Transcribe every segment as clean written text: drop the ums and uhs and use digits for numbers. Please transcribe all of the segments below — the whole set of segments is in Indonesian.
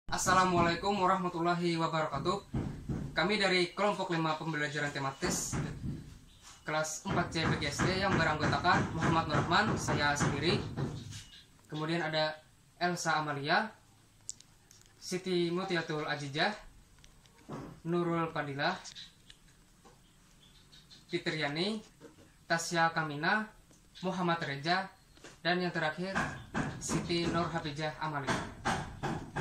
Assalamualaikum warahmatullahi wabarakatuh. Kami dari kelompok 5 pembelajaran tematis kelas 4C PGSD yang beranggotakan Muhammad Nurrahman, saya sendiri. Kemudian ada Elsa Amalia, Siti Mutiatul Azizah, Nurul Fadilah, Fitriani, Tasya Kamina, Muhammad Reza, dan yang terakhir Siti Nur Hafizah Amalia.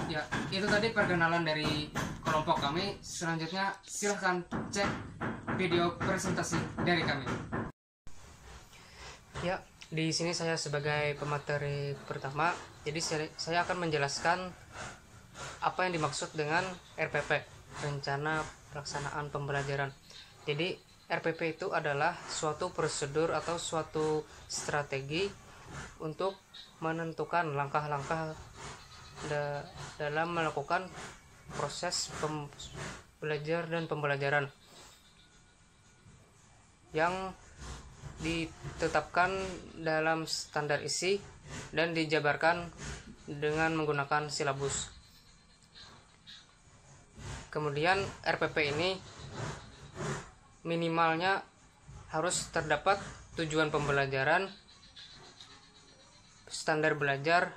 Ya, itu tadi perkenalan dari kelompok kami. Selanjutnya silahkan cek video presentasi dari kami. Ya, di sini saya sebagai pemateri pertama. Jadi saya akan menjelaskan apa yang dimaksud dengan RPP, Rencana Pelaksanaan Pembelajaran. Jadi RPP itu adalah suatu prosedur atau suatu strategi untuk menentukan langkah-langkah dalam melakukan proses belajar dan pembelajaran yang ditetapkan dalam standar isi dan dijabarkan dengan menggunakan silabus. Kemudian RPP ini minimalnya harus terdapat tujuan pembelajaran, standar belajar,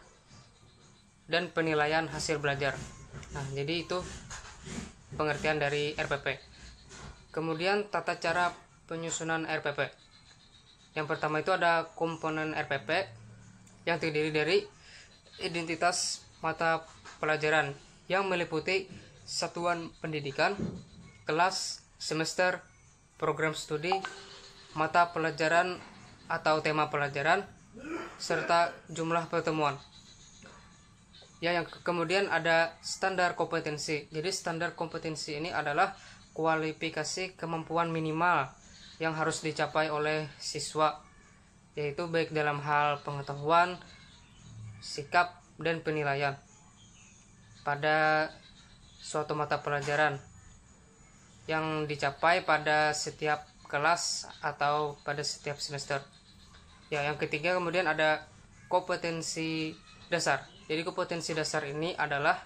dan penilaian hasil belajar. Nah, jadi itu pengertian dari RPP. Kemudian tata cara penyusunan RPP. Yang pertama itu ada komponen RPP yang terdiri dari identitas mata pelajaran yang meliputi satuan pendidikan, kelas, semester, program studi, mata pelajaran atau tema pelajaran, serta jumlah pertemuan. Ya, yang kemudian ada standar kompetensi. Jadi standar kompetensi ini adalah kualifikasi kemampuan minimal yang harus dicapai oleh siswa, yaitu baik dalam hal pengetahuan, sikap, dan penilaian pada suatu mata pelajaran yang dicapai pada setiap kelas atau pada setiap semester. Ya, yang ketiga kemudian ada kompetensi dasar. Jadi kompetensi dasar ini adalah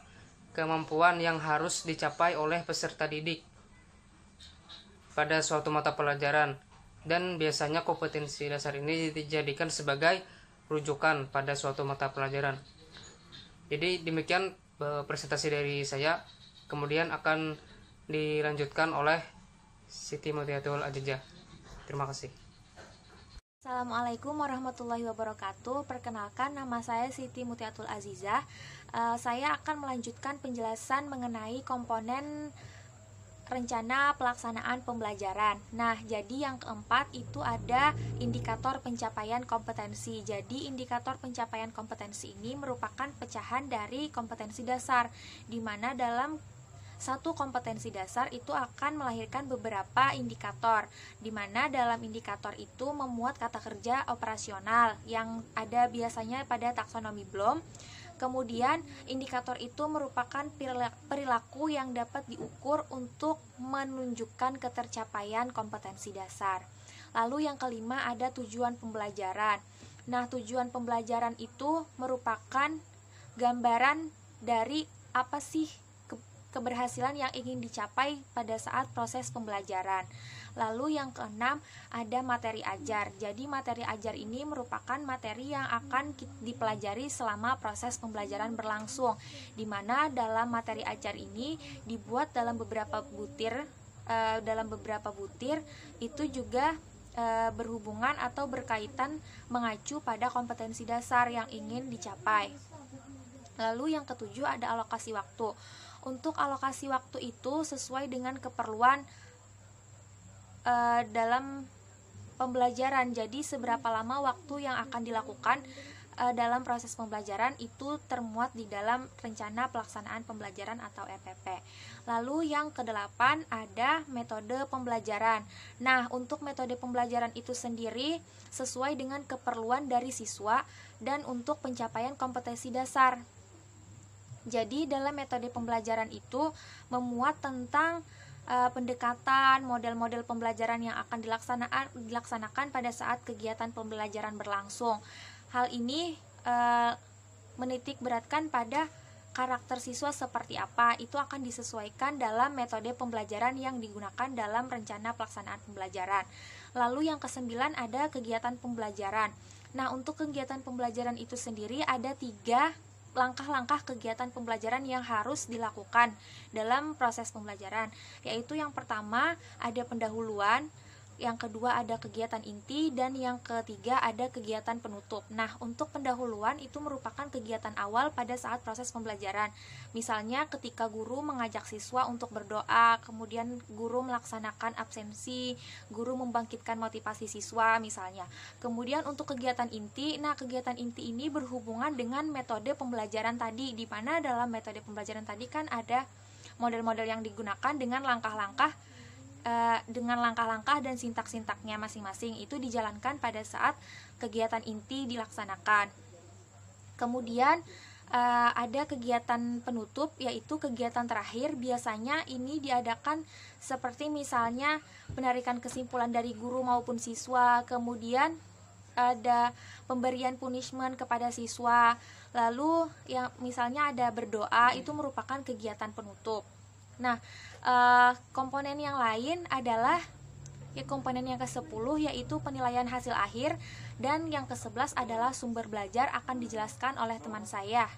kemampuan yang harus dicapai oleh peserta didik pada suatu mata pelajaran, dan biasanya kompetensi dasar ini dijadikan sebagai rujukan pada suatu mata pelajaran. Jadi demikian presentasi dari saya, kemudian akan dilanjutkan oleh Siti Mutiatul Azizah. Terima kasih. Assalamualaikum warahmatullahi wabarakatuh. Perkenalkan, nama saya Siti Mutiatul Azizah. Saya akan melanjutkan penjelasan mengenai komponen rencana pelaksanaan pembelajaran. Nah, jadi yang keempat itu ada indikator pencapaian kompetensi. Jadi indikator pencapaian kompetensi ini merupakan pecahan dari kompetensi dasar, di mana dalam satu kompetensi dasar itu akan melahirkan beberapa indikator, di mana dalam indikator itu memuat kata kerja operasional yang ada biasanya pada taksonomi Bloom. Kemudian indikator itu merupakan perilaku yang dapat diukur untuk menunjukkan ketercapaian kompetensi dasar. Lalu yang kelima ada tujuan pembelajaran. Nah, tujuan pembelajaran itu merupakan gambaran dari apa sih keberhasilan yang ingin dicapai pada saat proses pembelajaran. Lalu yang keenam ada materi ajar. Jadi materi ajar ini merupakan materi yang akan dipelajari selama proses pembelajaran berlangsung, di mana dalam materi ajar ini dibuat dalam beberapa butir. Itu juga berhubungan atau berkaitan mengacu pada kompetensi dasar yang ingin dicapai. Lalu yang ketujuh ada alokasi waktu. Untuk alokasi waktu itu sesuai dengan keperluan dalam pembelajaran. Jadi seberapa lama waktu yang akan dilakukan dalam proses pembelajaran itu termuat di dalam rencana pelaksanaan pembelajaran atau RPP. Lalu yang kedelapan ada metode pembelajaran. Nah, untuk metode pembelajaran itu sendiri sesuai dengan keperluan dari siswa dan untuk pencapaian kompetensi dasar. Jadi dalam metode pembelajaran itu memuat tentang pendekatan, model-model pembelajaran yang akan dilaksanakan pada saat kegiatan pembelajaran berlangsung. Hal ini menitik beratkan pada karakter siswa seperti apa, itu akan disesuaikan dalam metode pembelajaran yang digunakan dalam rencana pelaksanaan pembelajaran. Lalu yang kesembilan ada kegiatan pembelajaran. Nah, untuk kegiatan pembelajaran itu sendiri ada 3 langkah-langkah kegiatan pembelajaran yang harus dilakukan dalam proses pembelajaran, yaitu yang pertama ada pendahuluan, yang kedua ada kegiatan inti, dan yang ketiga ada kegiatan penutup. Nah, untuk pendahuluan itu merupakan kegiatan awal pada saat proses pembelajaran. Misalnya ketika guru mengajak siswa untuk berdoa, kemudian guru melaksanakan absensi, guru membangkitkan motivasi siswa misalnya. Kemudian untuk kegiatan inti, nah kegiatan inti ini berhubungan dengan metode pembelajaran tadi, di mana dalam metode pembelajaran tadi kan ada model-model yang digunakan dengan langkah-langkah dan sintak-sintaknya masing-masing, itu dijalankan pada saat kegiatan inti dilaksanakan. Kemudian ada kegiatan penutup, yaitu kegiatan terakhir. Biasanya ini diadakan seperti misalnya penarikan kesimpulan dari guru maupun siswa, kemudian ada pemberian punishment kepada siswa, lalu yang misalnya ada berdoa, itu merupakan kegiatan penutup. Nah, komponen yang lain adalah komponen yang ke-10, yaitu penilaian hasil akhir, dan yang ke-11 adalah sumber belajar, akan dijelaskan oleh teman saya.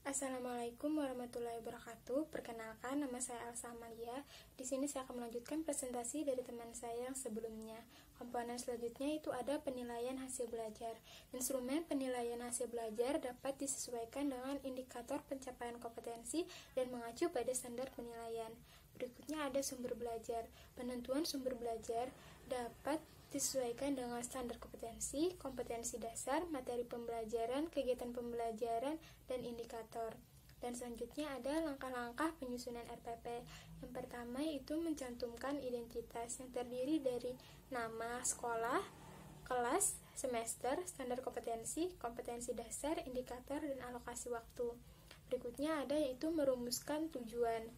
Assalamualaikum warahmatullahi wabarakatuh. Perkenalkan, nama saya Elsa Amalia. Di sini saya akan melanjutkan presentasi dari teman saya yang sebelumnya. Komponen selanjutnya itu ada penilaian hasil belajar. Instrumen penilaian hasil belajar dapat disesuaikan dengan indikator pencapaian kompetensi dan mengacu pada standar penilaian. Berikutnya ada sumber belajar. Penentuan sumber belajar dapat disesuaikan dengan standar kompetensi, kompetensi dasar, materi pembelajaran, kegiatan pembelajaran, dan indikator. Dan selanjutnya ada langkah-langkah penyusunan RPP. Yang pertama itu mencantumkan identitas yang terdiri dari nama sekolah, kelas, semester, standar kompetensi, kompetensi dasar, indikator, dan alokasi waktu. Berikutnya ada yaitu merumuskan tujuan.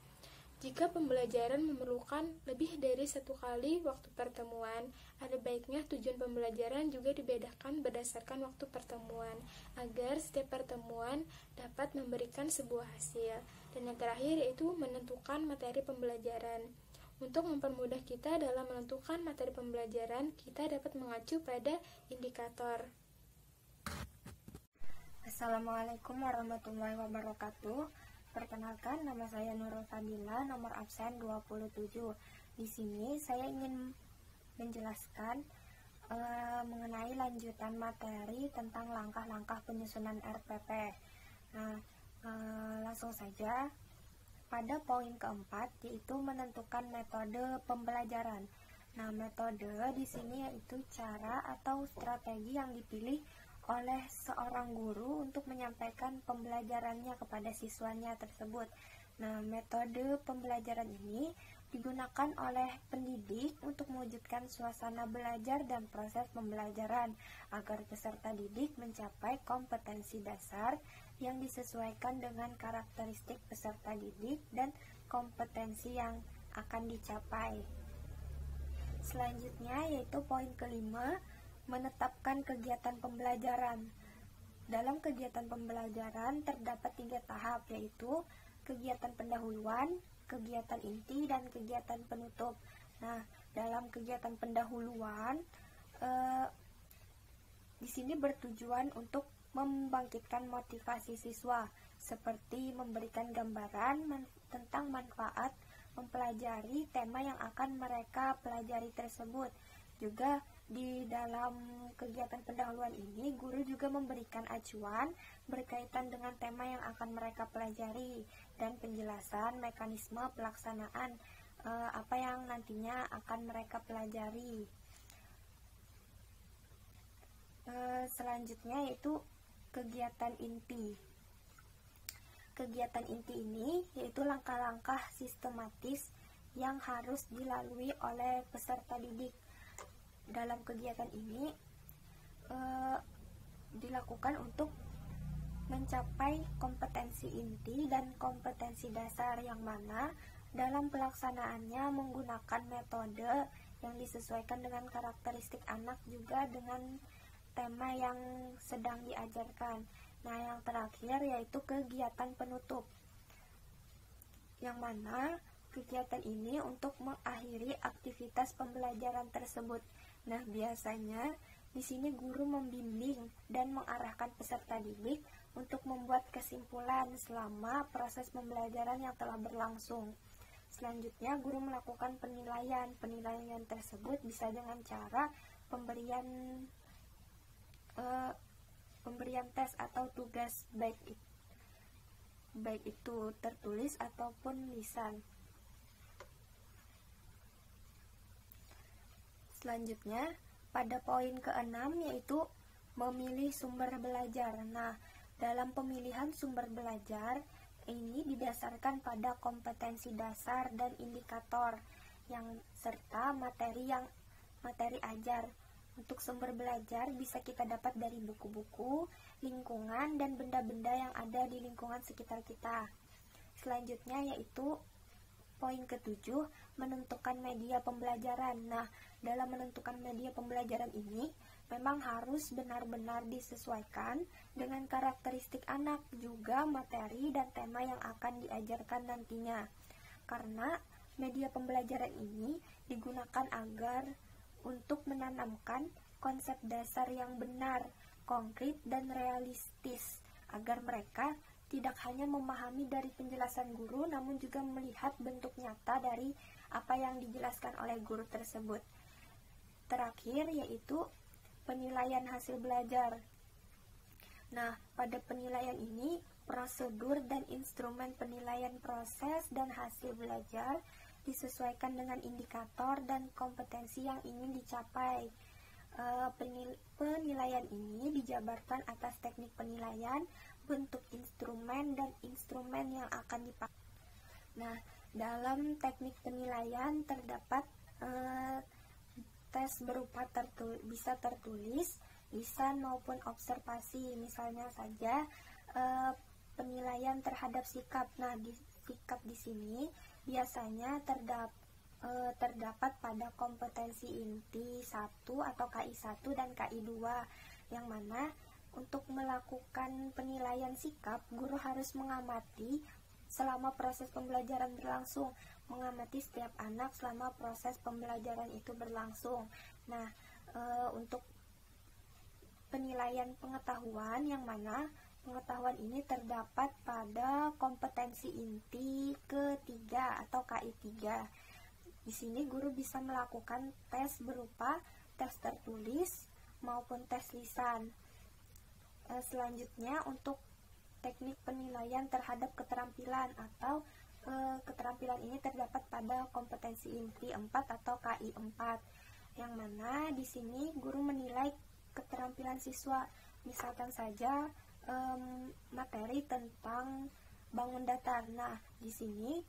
Jika pembelajaran memerlukan lebih dari 1 kali waktu pertemuan, ada baiknya tujuan pembelajaran juga dibedakan berdasarkan waktu pertemuan, agar setiap pertemuan dapat memberikan sebuah hasil. Dan yang terakhir yaitu menentukan materi pembelajaran. Untuk mempermudah kita dalam menentukan materi pembelajaran, kita dapat mengacu pada indikator. Assalamualaikum warahmatullahi wabarakatuh. Perkenalkan, nama saya Nurul Fadila, nomor absen 27. Di sini saya ingin menjelaskan mengenai lanjutan materi tentang langkah-langkah penyusunan RPP. Nah, langsung saja pada poin keempat, yaitu menentukan metode pembelajaran. Nah, metode di sini yaitu cara atau strategi yang dipilih oleh seorang guru untuk menyampaikan pembelajarannya kepada siswanya tersebut. Nah, metode pembelajaran ini digunakan oleh pendidik untuk mewujudkan suasana belajar dan proses pembelajaran agar peserta didik mencapai kompetensi dasar yang disesuaikan dengan karakteristik peserta didik dan kompetensi yang akan dicapai. Selanjutnya yaitu poin kelima, menetapkan kegiatan pembelajaran. Dalam kegiatan pembelajaran terdapat 3 tahap, yaitu kegiatan pendahuluan, kegiatan inti, dan kegiatan penutup. Nah, dalam kegiatan pendahuluan di sini bertujuan untuk membangkitkan motivasi siswa, seperti memberikan gambaran tentang manfaat mempelajari tema yang akan mereka pelajari tersebut. Juga di dalam kegiatan pendahuluan ini, guru juga memberikan acuan berkaitan dengan tema yang akan mereka pelajari dan penjelasan mekanisme pelaksanaan apa yang nantinya akan mereka pelajari. Selanjutnya yaitu kegiatan inti. Kegiatan inti ini yaitu langkah-langkah sistematis yang harus dilalui oleh peserta didik. Dalam kegiatan ini dilakukan untuk mencapai kompetensi inti dan kompetensi dasar, yang mana dalam pelaksanaannya menggunakan metode yang disesuaikan dengan karakteristik anak juga dengan tema yang sedang diajarkan. Nah, yang terakhir yaitu kegiatan penutup, yang mana kegiatan ini untuk mengakhiri aktivitas pembelajaran tersebut. Nah, biasanya di sini guru membimbing dan mengarahkan peserta didik untuk membuat kesimpulan selama proses pembelajaran yang telah berlangsung. Selanjutnya, guru melakukan penilaian. Penilaian tersebut bisa dengan cara pemberian tes atau tugas, baik itu tertulis ataupun lisan. Selanjutnya, pada poin ke-6 yaitu memilih sumber belajar. Nah, dalam pemilihan sumber belajar ini didasarkan pada kompetensi dasar dan indikator serta materi ajar. Untuk sumber belajar bisa kita dapat dari buku-buku, lingkungan, dan benda-benda yang ada di lingkungan sekitar kita. Selanjutnya yaitu poin ke-7, menentukan media pembelajaran. Nah, dalam menentukan media pembelajaran ini memang harus benar-benar disesuaikan dengan karakteristik anak, juga materi dan tema yang akan diajarkan nantinya. Karena media pembelajaran ini digunakan agar untuk menanamkan konsep dasar yang benar, konkret, dan realistis, agar mereka tidak hanya memahami dari penjelasan guru, namun juga melihat bentuk nyata dari apa yang dijelaskan oleh guru tersebut. Terakhir yaitu penilaian hasil belajar. Nah, pada penilaian ini, prosedur dan instrumen penilaian proses dan hasil belajar disesuaikan dengan indikator dan kompetensi yang ingin dicapai. Penilaian ini dijabarkan atas teknik penilaian, bentuk instrumen, dan instrumen yang akan dipakai. Nah, dalam teknik penilaian terdapat tes berupa bisa tertulis, lisan maupun observasi. Misalnya saja penilaian terhadap sikap. Nah, sikap di sini biasanya terdapat pada kompetensi inti 1 atau KI 1 dan KI 2, yang mana untuk melakukan penilaian sikap, guru harus mengamati selama proses pembelajaran berlangsung, mengamati setiap anak selama proses pembelajaran itu berlangsung. Nah, untuk penilaian pengetahuan, yang mana pengetahuan ini terdapat pada kompetensi inti ketiga atau KI 3. Di sini guru bisa melakukan tes berupa tes tertulis maupun tes lisan. Selanjutnya, untuk teknik penilaian terhadap keterampilan atau keterampilan ini terdapat pada kompetensi inti 4 atau KI 4, yang mana di sini guru menilai keterampilan siswa. Misalkan saja materi tentang bangun datar. Nah, di sini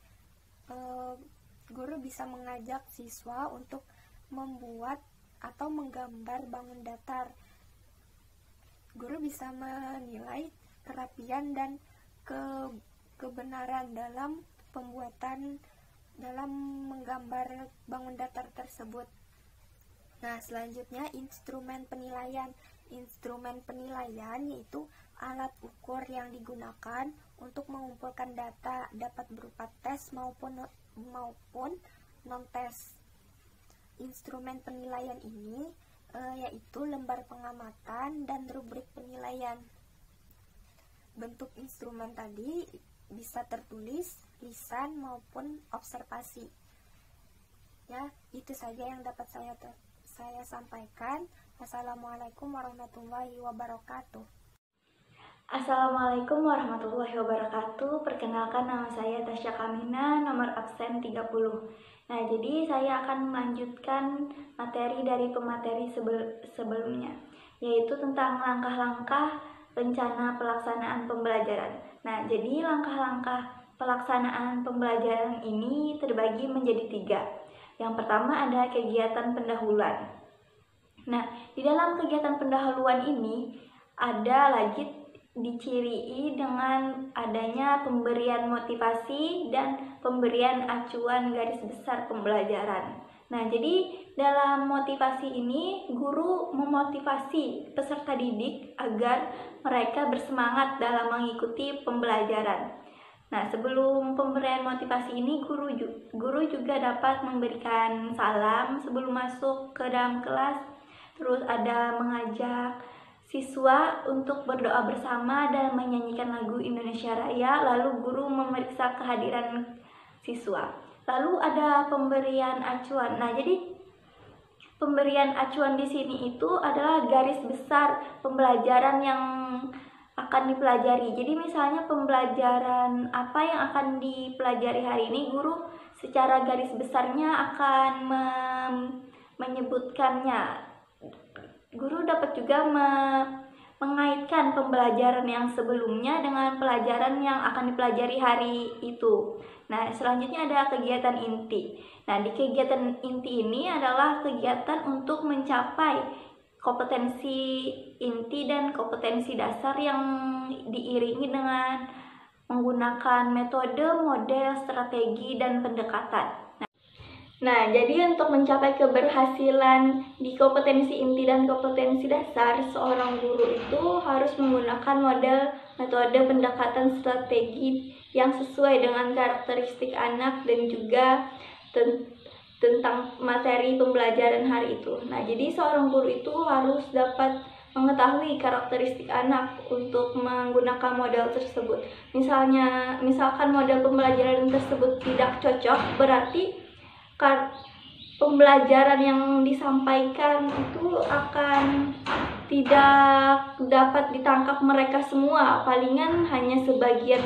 guru bisa mengajak siswa untuk membuat atau menggambar bangun datar. Guru bisa menilai kerapian dan kebenaran dalam menggambar bangun datar tersebut. Nah, selanjutnya instrumen penilaian. Instrumen penilaian yaitu alat ukur yang digunakan untuk mengumpulkan data, dapat berupa tes maupun non-tes. Instrumen penilaian ini yaitu lembar pengamatan dan rubrik penilaian. Bentuk instrumen tadi bisa tertulis, lisan maupun observasi. Ya, itu saja yang dapat saya sampaikan. Assalamualaikum warahmatullahi wabarakatuh. Assalamualaikum warahmatullahi wabarakatuh. Perkenalkan, nama saya Tasya Kamina, nomor absen 30. Nah, jadi saya akan melanjutkan materi dari pemateri sebelumnya, yaitu tentang langkah-langkah rencana pelaksanaan pembelajaran. Nah, jadi langkah-langkah pelaksanaan pembelajaran ini terbagi menjadi 3. Yang pertama ada kegiatan pendahuluan. Nah, di dalam kegiatan pendahuluan ini ada lagi diciri dengan adanya pemberian motivasi dan pemberian acuan garis besar pembelajaran. Nah, jadi dalam motivasi ini, guru memotivasi peserta didik agar mereka bersemangat dalam mengikuti pembelajaran. Nah, sebelum pemberian motivasi ini, guru juga dapat memberikan salam sebelum masuk ke dalam kelas. Terus ada mengajak siswa untuk berdoa bersama dan menyanyikan lagu Indonesia Raya. Lalu guru memeriksa kehadiran siswa. Lalu ada pemberian acuan. Nah, jadi pemberian acuan di sini itu adalah garis besar pembelajaran yang akan dipelajari. Jadi misalnya pembelajaran apa yang akan dipelajari hari ini, guru secara garis besarnya akan menyebutkannya. Guru dapat juga mengaitkan pembelajaran yang sebelumnya dengan pelajaran yang akan dipelajari hari itu. Nah, selanjutnya ada kegiatan inti. Nah, di kegiatan inti ini adalah kegiatan untuk mencapai kompetensi inti dan kompetensi dasar yang diiringi dengan menggunakan metode, model, strategi, dan pendekatan. Nah, jadi untuk mencapai keberhasilan di kompetensi inti dan kompetensi dasar, seorang guru itu harus menggunakan model, metode, pendekatan, strategi yang sesuai dengan karakteristik anak dan juga tentang materi pembelajaran hari itu. Nah, jadi seorang guru itu harus dapat mengetahui karakteristik anak untuk menggunakan model tersebut. Misalkan model pembelajaran tersebut tidak cocok, berarti pembelajaran yang disampaikan itu akan tidak dapat ditangkap mereka semua. Palingan hanya sebagian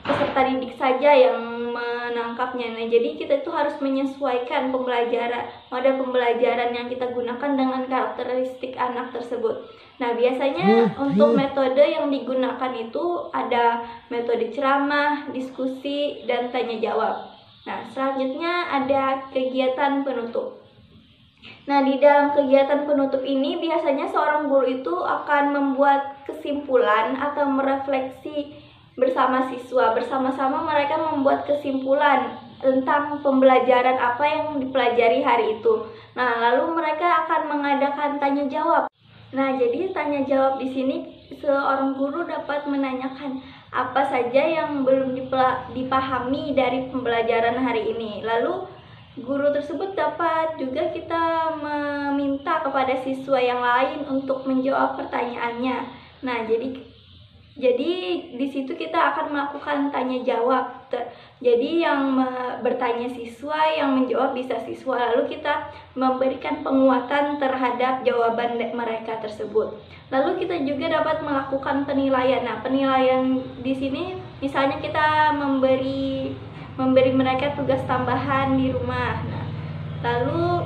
peserta didik saja yang menangkapnya. Nah, jadi kita itu harus menyesuaikan model pembelajaran yang kita gunakan dengan karakteristik anak tersebut. Nah, biasanya untuk metode yang digunakan itu ada metode ceramah, diskusi, dan tanya jawab. Nah, selanjutnya ada kegiatan penutup. Nah, di dalam kegiatan penutup ini biasanya seorang guru itu akan membuat kesimpulan atau merefleksi bersama siswa. Bersama-sama mereka membuat kesimpulan tentang pembelajaran apa yang dipelajari hari itu. Nah, lalu mereka akan mengadakan tanya jawab. Nah, jadi tanya jawab di sini seorang guru dapat menanyakan apa saja yang belum dipahami dari pembelajaran hari ini. Lalu guru tersebut dapat juga kita meminta kepada siswa yang lain untuk menjawab pertanyaannya. Nah, jadi di situ kita akan melakukan tanya jawab. Jadi yang bertanya siswa, yang menjawab bisa siswa. Lalu kita memberikan penguatan terhadap jawaban mereka tersebut. Lalu kita juga dapat melakukan penilaian. Nah, penilaian di sini misalnya kita memberi mereka tugas tambahan di rumah. Nah, lalu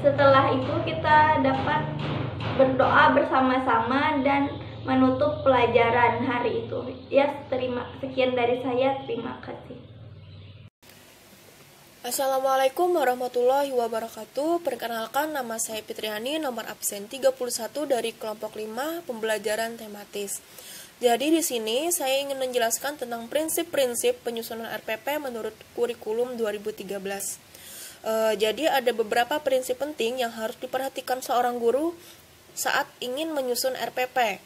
setelah itu kita dapat berdoa bersama-sama dan menutup pelajaran hari itu. Ya, sekian dari saya. Terima kasih. Assalamualaikum warahmatullahi wabarakatuh. Perkenalkan, nama saya Fitriani, nomor absen 31 dari kelompok 5 pembelajaran tematis. Jadi di sini saya ingin menjelaskan tentang prinsip-prinsip penyusunan RPP menurut kurikulum 2013. Jadi ada beberapa prinsip penting yang harus diperhatikan seorang guru saat ingin menyusun RPP.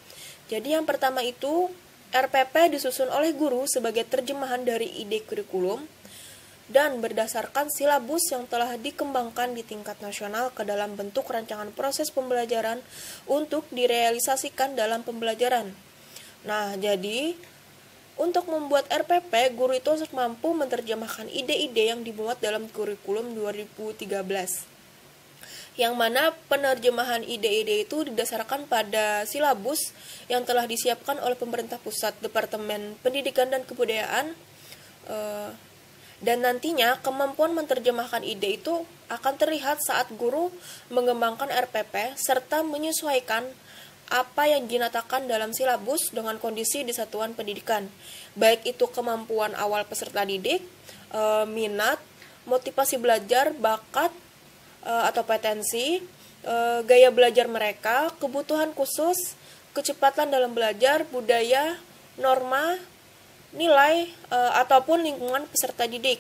Jadi yang pertama itu, RPP disusun oleh guru sebagai terjemahan dari ide kurikulum dan berdasarkan silabus yang telah dikembangkan di tingkat nasional ke dalam bentuk rancangan proses pembelajaran untuk direalisasikan dalam pembelajaran. Nah, jadi untuk membuat RPP, guru itu harus mampu menerjemahkan ide-ide yang dimuat dalam kurikulum 2013. Yang mana penerjemahan ide-ide itu didasarkan pada silabus yang telah disiapkan oleh pemerintah pusat, Departemen Pendidikan dan Kebudayaan, dan nantinya kemampuan menerjemahkan ide itu akan terlihat saat guru mengembangkan RPP serta menyesuaikan apa yang dinyatakan dalam silabus dengan kondisi di satuan pendidikan, baik itu kemampuan awal peserta didik, minat, motivasi belajar, bakat, atau potensi, gaya belajar mereka, kebutuhan khusus, kecepatan dalam belajar, budaya, norma, nilai, ataupun lingkungan peserta didik.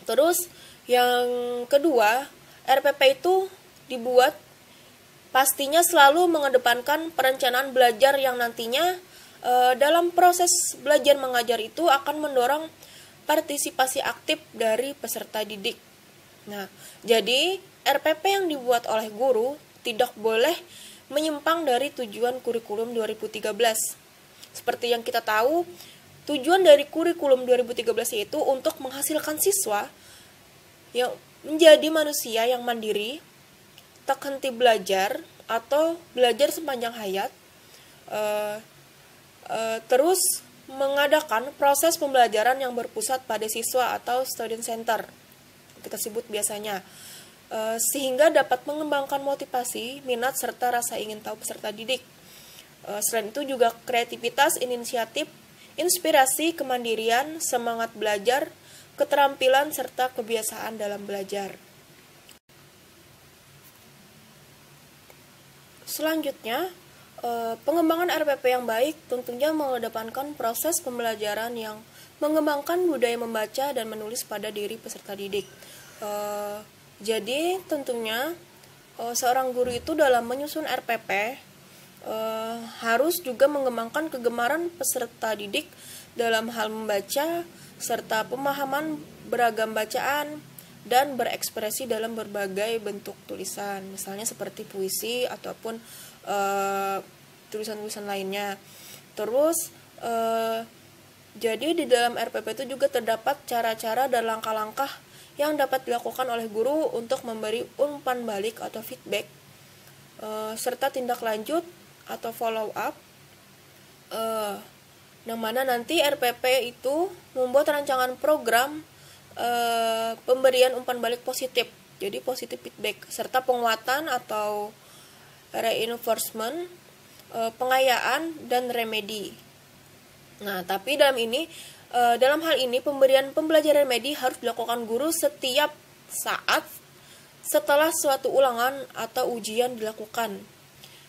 Terus Yang kedua, RPP itu dibuat pastinya selalu mengedepankan perencanaan belajar yang nantinya dalam proses belajar mengajar itu akan mendorong partisipasi aktif dari peserta didik. Nah, jadi RPP yang dibuat oleh guru tidak boleh menyimpang dari tujuan kurikulum 2013. Seperti yang kita tahu, tujuan dari kurikulum 2013 itu untuk menghasilkan siswa yang menjadi manusia yang mandiri, tak henti belajar atau belajar sepanjang hayat, terus mengadakan proses pembelajaran yang berpusat pada siswa atau student center, kita sebut biasanya, sehingga dapat mengembangkan motivasi, minat, serta rasa ingin tahu peserta didik. Selain itu juga kreativitas, inisiatif, inspirasi, kemandirian, semangat belajar, keterampilan, serta kebiasaan dalam belajar. Selanjutnya, pengembangan RPP yang baik tentunya mengedepankan proses pembelajaran yang mengembangkan budaya membaca dan menulis pada diri peserta didik. Jadi tentunya seorang guru itu dalam menyusun RPP harus juga mengembangkan kegemaran peserta didik dalam hal membaca serta pemahaman beragam bacaan dan berekspresi dalam berbagai bentuk tulisan, misalnya seperti puisi ataupun tulisan-tulisan lainnya. Terus jadi di dalam RPP itu juga terdapat cara-cara dan langkah-langkah yang dapat dilakukan oleh guru untuk memberi umpan balik atau feedback, serta tindak lanjut atau follow up, yang mana nanti RPP itu membuat rancangan program pemberian umpan balik positif, jadi positive feedback, serta penguatan atau reinforcement, pengayaan dan remedi. Nah, tapi dalam hal ini pemberian pembelajaran remedi harus dilakukan guru setiap saat setelah suatu ulangan atau ujian dilakukan.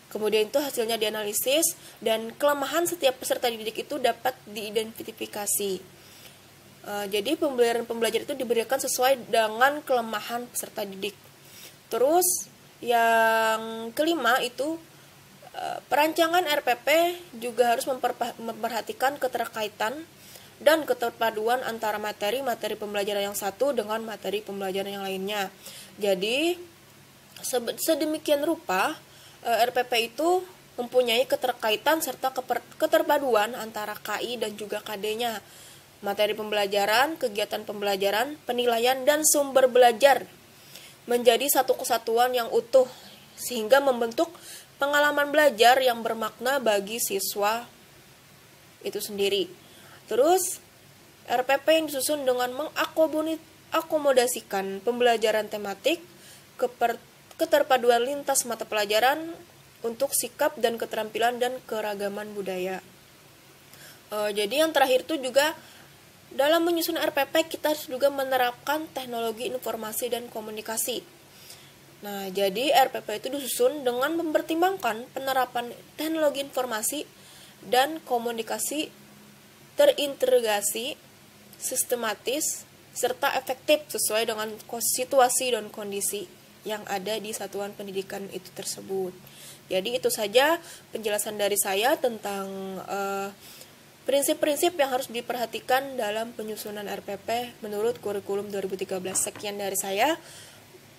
Kemudian itu hasilnya dianalisis dan kelemahan setiap peserta didik itu dapat diidentifikasi. Jadi pembelajaran itu diberikan sesuai dengan kelemahan peserta didik. Terus yang kelima itu perancangan RPP juga harus memperhatikan keterkaitan dan keterpaduan antara materi pembelajaran yang satu dengan materi pembelajaran yang lainnya. Jadi sedemikian rupa RPP itu mempunyai keterkaitan serta keterpaduan antara KI dan juga KD-nya. Materi pembelajaran, kegiatan pembelajaran, penilaian, dan sumber belajar menjadi satu kesatuan yang utuh sehingga membentuk pengalaman belajar yang bermakna bagi siswa itu sendiri. Terus RPP yang disusun dengan mengakomodasikan pembelajaran tematik, keterpaduan lintas mata pelajaran untuk sikap dan keterampilan dan keragaman budaya. Jadi yang terakhir itu juga dalam menyusun RPP kita harus juga menerapkan teknologi informasi dan komunikasi. Nah, jadi RPP itu disusun dengan mempertimbangkan penerapan teknologi informasi dan komunikasi terintegrasi, sistematis, serta efektif sesuai dengan situasi dan kondisi yang ada di satuan pendidikan itu tersebut. Jadi itu saja penjelasan dari saya tentang prinsip-prinsip yang harus diperhatikan dalam penyusunan RPP menurut kurikulum 2013. Sekian dari saya.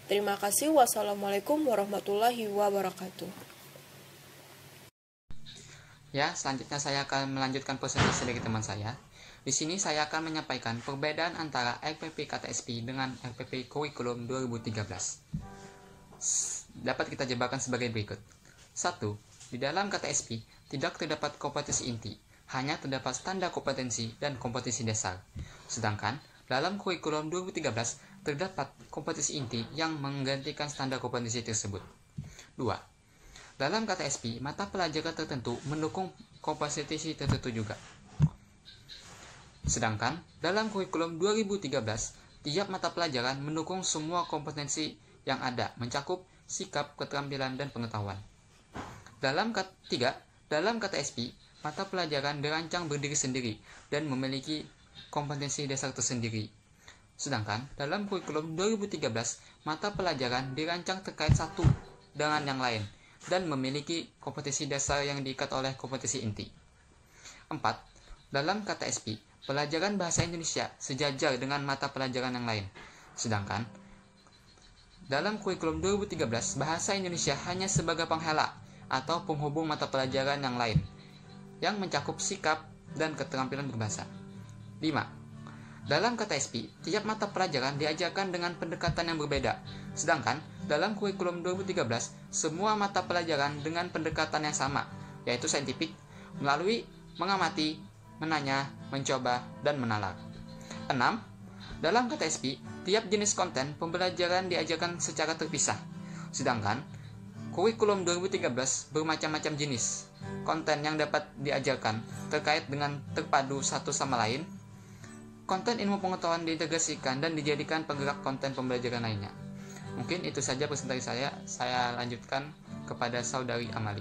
Terima kasih. Wassalamualaikum warahmatullahi wabarakatuh. Ya, selanjutnya saya akan melanjutkan presentasi dari teman saya. Di sini saya akan menyampaikan perbedaan antara RPP KTSP dengan RPP kurikulum 2013. Dapat kita jabarkan sebagai berikut. 1. Di dalam KTSP tidak terdapat kompetensi inti, hanya terdapat standar kompetensi dan kompetensi dasar. Sedangkan dalam kurikulum 2013 terdapat kompetensi inti yang menggantikan standar kompetensi tersebut. 2. Dalam KTSP, mata pelajaran tertentu mendukung kompetensi tertentu juga. Sedangkan dalam kurikulum 2013, tiap mata pelajaran mendukung semua kompetensi yang ada, mencakup sikap, keterampilan, dan pengetahuan. Dalam KTSP, mata pelajaran dirancang berdiri sendiri dan memiliki kompetensi dasar tersendiri. Sedangkan dalam kurikulum 2013, mata pelajaran dirancang terkait satu dengan yang lain dan memiliki kompetensi dasar yang diikat oleh kompetensi inti. 4. Dalam KTSP, pelajaran bahasa Indonesia sejajar dengan mata pelajaran yang lain. Sedangkan dalam kurikulum 2013, bahasa Indonesia hanya sebagai penghela atau penghubung mata pelajaran yang lain yang mencakup sikap dan keterampilan berbahasa. 5. Dalam KTSP, tiap mata pelajaran diajarkan dengan pendekatan yang berbeda. Sedangkan dalam kurikulum 2013, semua mata pelajaran dengan pendekatan yang sama, yaitu saintifik, melalui mengamati, menanya, mencoba, dan menalar. 6. Dalam KTSP, tiap jenis konten pembelajaran diajarkan secara terpisah. Sedangkan kurikulum 2013 bermacam-macam jenis konten yang dapat diajarkan terkait dengan terpadu satu sama lain. Konten ilmu pengetahuan diintegrasikan dan dijadikan penggerak konten pembelajaran lainnya. Mungkin itu saja presentasi saya lanjutkan kepada saudari Amali.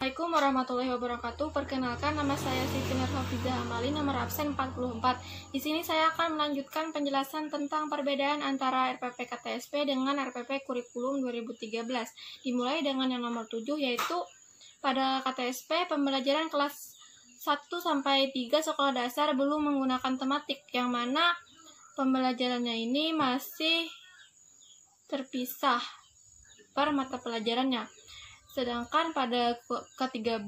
Assalamualaikum warahmatullahi wabarakatuh. Perkenalkan, nama saya Siti Nurhafizah Amali, nomor absen 44. Di sini saya akan melanjutkan penjelasan tentang perbedaan antara RPP KTSP dengan RPP kurikulum 2013. Dimulai dengan yang nomor 7, yaitu pada KTSP pembelajaran kelas 1-3 sekolah dasar belum menggunakan tematik, yang mana pembelajarannya ini masih terpisah per mata pelajarannya. Sedangkan pada ke-13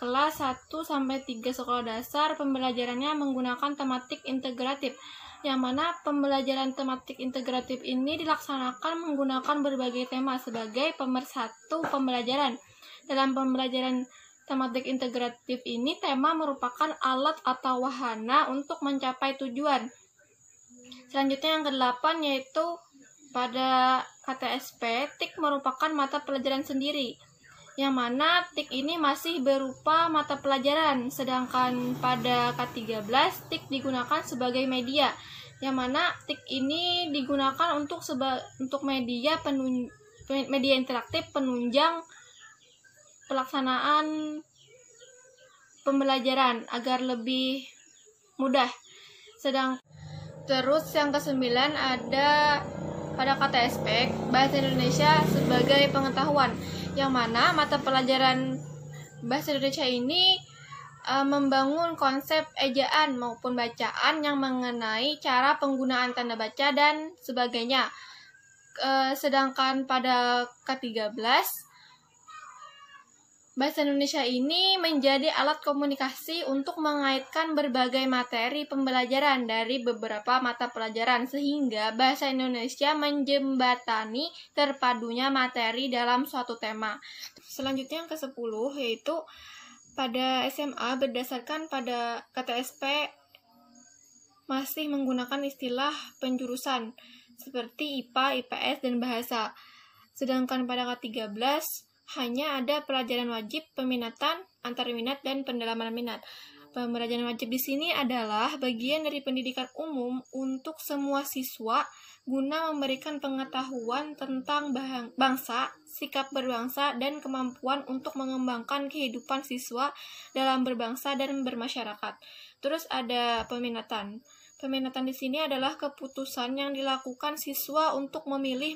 kelas 1-3 sekolah dasar pembelajarannya menggunakan tematik integratif, yang mana pembelajaran tematik integratif ini dilaksanakan menggunakan berbagai tema sebagai pemersatu pembelajaran. Dalam pembelajaran tematik integratif ini, tema merupakan alat atau wahana untuk mencapai tujuan. Selanjutnya yang ke-8, yaitu pada KTSP, TIK merupakan mata pelajaran sendiri, yang mana TIK ini masih berupa mata pelajaran. Sedangkan pada K13, TIK digunakan sebagai media, yang mana TIK ini digunakan untuk media media interaktif penunjang pelaksanaan pembelajaran agar lebih mudah. Terus yang ke-9 ada pada KTSP, Bahasa Indonesia sebagai pengetahuan, yang mana mata pelajaran Bahasa Indonesia ini membangun konsep ejaan maupun bacaan yang mengenai cara penggunaan tanda baca dan sebagainya. Sedangkan pada K13, Bahasa Indonesia ini menjadi alat komunikasi untuk mengaitkan berbagai materi pembelajaran dari beberapa mata pelajaran, sehingga Bahasa Indonesia menjembatani terpadunya materi dalam suatu tema. Selanjutnya yang ke-10, yaitu pada SMA berdasarkan pada KTSP masih menggunakan istilah penjurusan seperti IPA, IPS, dan bahasa. Sedangkan pada K13 hanya ada pelajaran wajib, peminatan, antar minat, dan pendalaman minat. Pembelajaran wajib di sini adalah bagian dari pendidikan umum untuk semua siswa guna memberikan pengetahuan tentang bangsa, sikap berbangsa, dan kemampuan untuk mengembangkan kehidupan siswa dalam berbangsa dan bermasyarakat. Terus ada peminatan. Peminatan di sini adalah keputusan yang dilakukan siswa untuk memilih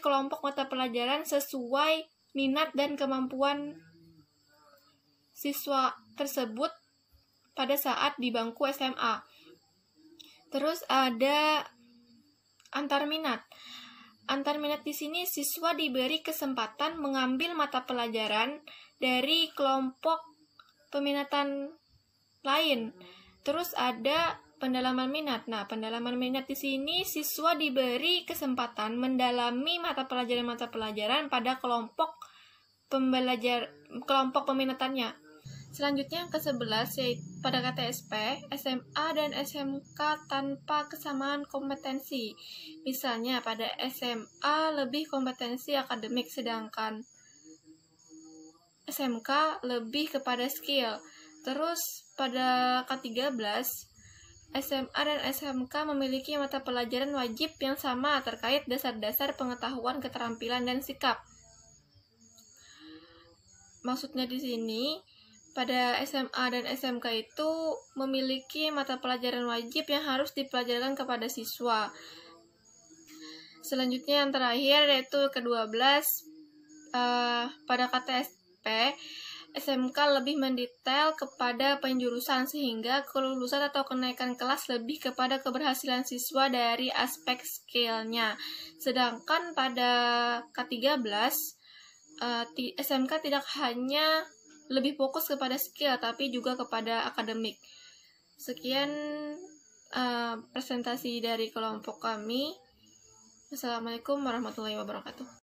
kelompok mata pelajaran sesuai minat dan kemampuan siswa tersebut pada saat di bangku SMA. Terus ada antar minat. Antar minat di sini siswa diberi kesempatan mengambil mata pelajaran dari kelompok peminatan lain. Terus ada pendalaman minat. Nah, pendalaman minat di sini siswa diberi kesempatan mendalami mata pelajaran pada kelompok peminatannya. Selanjutnya yang ke-11, yaitu pada KTSP, SMA dan SMK tanpa kesamaan kompetensi. Misalnya pada SMA lebih kompetensi akademik, sedangkan SMK lebih kepada skill. Terus pada K13, SMA dan SMK memiliki mata pelajaran wajib yang sama terkait dasar-dasar pengetahuan, keterampilan, dan sikap. Maksudnya di sini, pada SMA dan SMK itu memiliki mata pelajaran wajib yang harus dipelajarkan kepada siswa. Selanjutnya yang terakhir yaitu ke-12, pada KTSP, SMK lebih mendetail kepada penjurusan sehingga kelulusan atau kenaikan kelas lebih kepada keberhasilan siswa dari aspek skillnya. Sedangkan pada K13, SMK tidak hanya lebih fokus kepada skill tapi juga kepada akademik. Sekian presentasi dari kelompok kami. Assalamualaikum warahmatullahi wabarakatuh.